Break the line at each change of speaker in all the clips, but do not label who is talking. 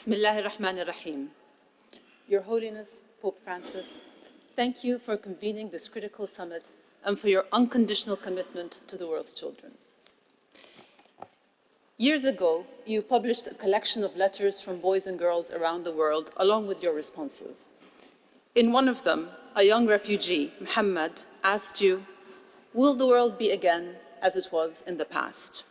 Bismillahir Rahmanir Rahim. Your Holiness, Pope Francis, thank you for convening this critical summit and for your unconditional commitment to the world's children. Years ago, you published a collection of letters from boys and girls around the world, along with your responses. In one of them, a young refugee, Muhammad, asked you, "Will the world be again as it was in the past?"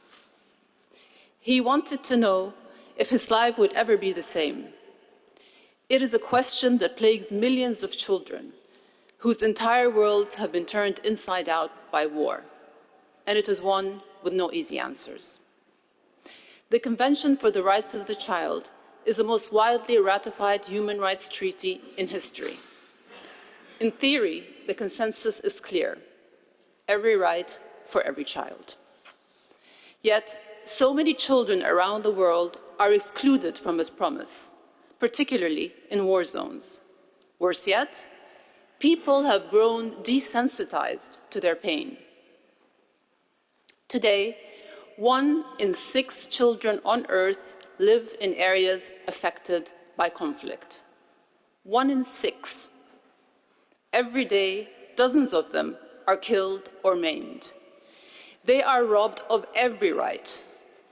He wanted to know if his life would ever be the same. It is a question that plagues millions of children whose entire worlds have been turned inside out by war, and it is one with no easy answers. The Convention for the Rights of the Child is the most widely ratified human rights treaty in history. In theory, the consensus is clear: every right for every child. Yet, so many children around the world are excluded from its promise, particularly in war zones. Worse yet, people have grown desensitized to their pain. Today, 1 in 6 children on Earth live in areas affected by conflict. 1 in 6. Every day, dozens of them are killed or maimed. They are robbed of every right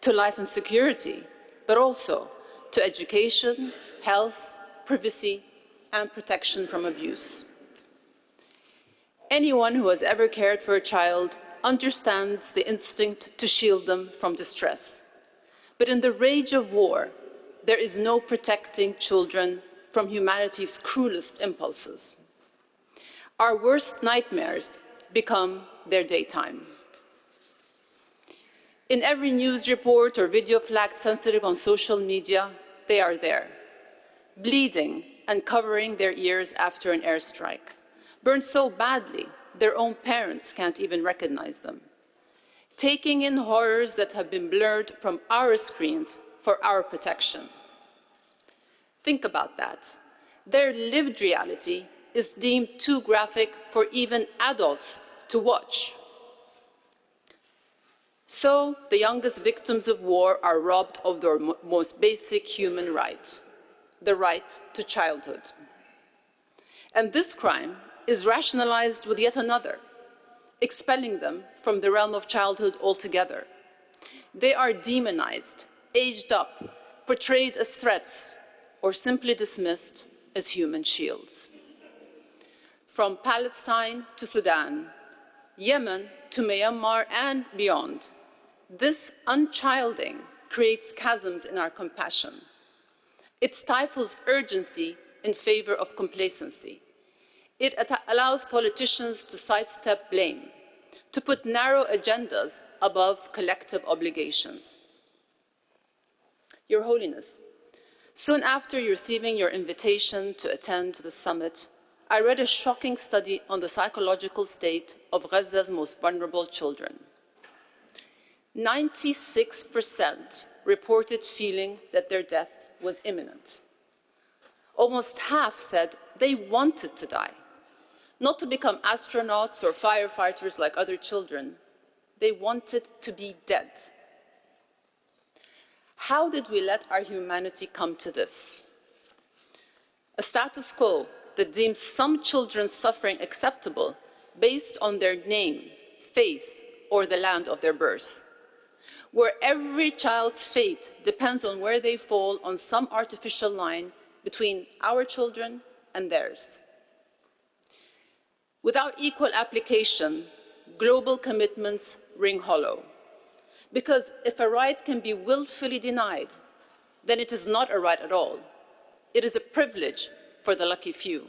to life and security, but also to education, health, privacy, and protection from abuse. Anyone who has ever cared for a child understands the instinct to shield them from distress. But in the rage of war, there is no protecting children from humanity's cruelest impulses. Our worst nightmares become their daytime. In every news report or video flagged sensitive on social media, they are there, bleeding and covering their ears after an airstrike, burned so badly their own parents can't even recognize them, taking in horrors that have been blurred from our screens for our protection. Think about that. Their lived reality is deemed too graphic for even adults to watch. So the youngest victims of war are robbed of their most basic human right, the right to childhood. And this crime is rationalized with yet another, expelling them from the realm of childhood altogether. They are demonized, aged up, portrayed as threats, or simply dismissed as human shields. From Palestine to Sudan, Yemen to Myanmar and beyond, this unchilding creates chasms in our compassion. It stifles urgency in favor of complacency. It allows politicians to sidestep blame, to put narrow agendas above collective obligations. Your Holiness, soon after receiving your invitation to attend the summit, I read a shocking study on the psychological state of Gaza's most vulnerable children. 96% reported feeling that their death was imminent. Almost half said they wanted to die, not to become astronauts or firefighters like other children. They wanted to be dead. How did we let our humanity come to this? A status quo that deems some children's suffering acceptable based on their name, faith, or the land of their birth, where every child's fate depends on where they fall on some artificial line between our children and theirs. Without equal application, global commitments ring hollow. Because if a right can be willfully denied, then it is not a right at all. It is a privilege for the lucky few.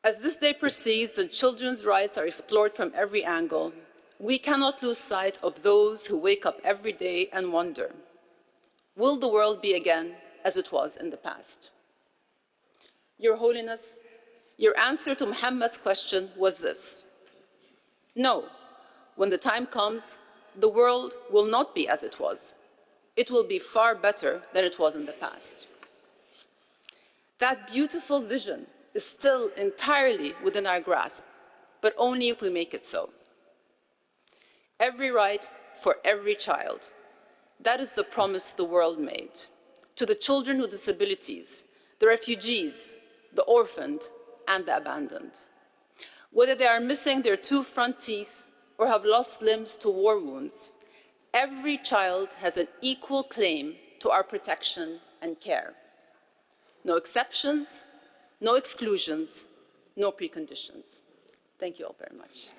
As this day proceeds and children's rights are explored from every angle, we cannot lose sight of those who wake up every day and wonder, will the world be again as it was in the past? Your Holiness, your answer to Muhammad's question was this: no, when the time comes, the world will not be as it was. It will be far better than it was in the past. That beautiful vision is still entirely within our grasp, but only if we make it so. Every right for every child. That is the promise the world made to the children with disabilities, the refugees, the orphaned, and the abandoned. Whether they are missing their 2 front teeth or have lost limbs to war wounds, every child has an equal claim to our protection and care. No exceptions, no exclusions, no preconditions. Thank you all very much.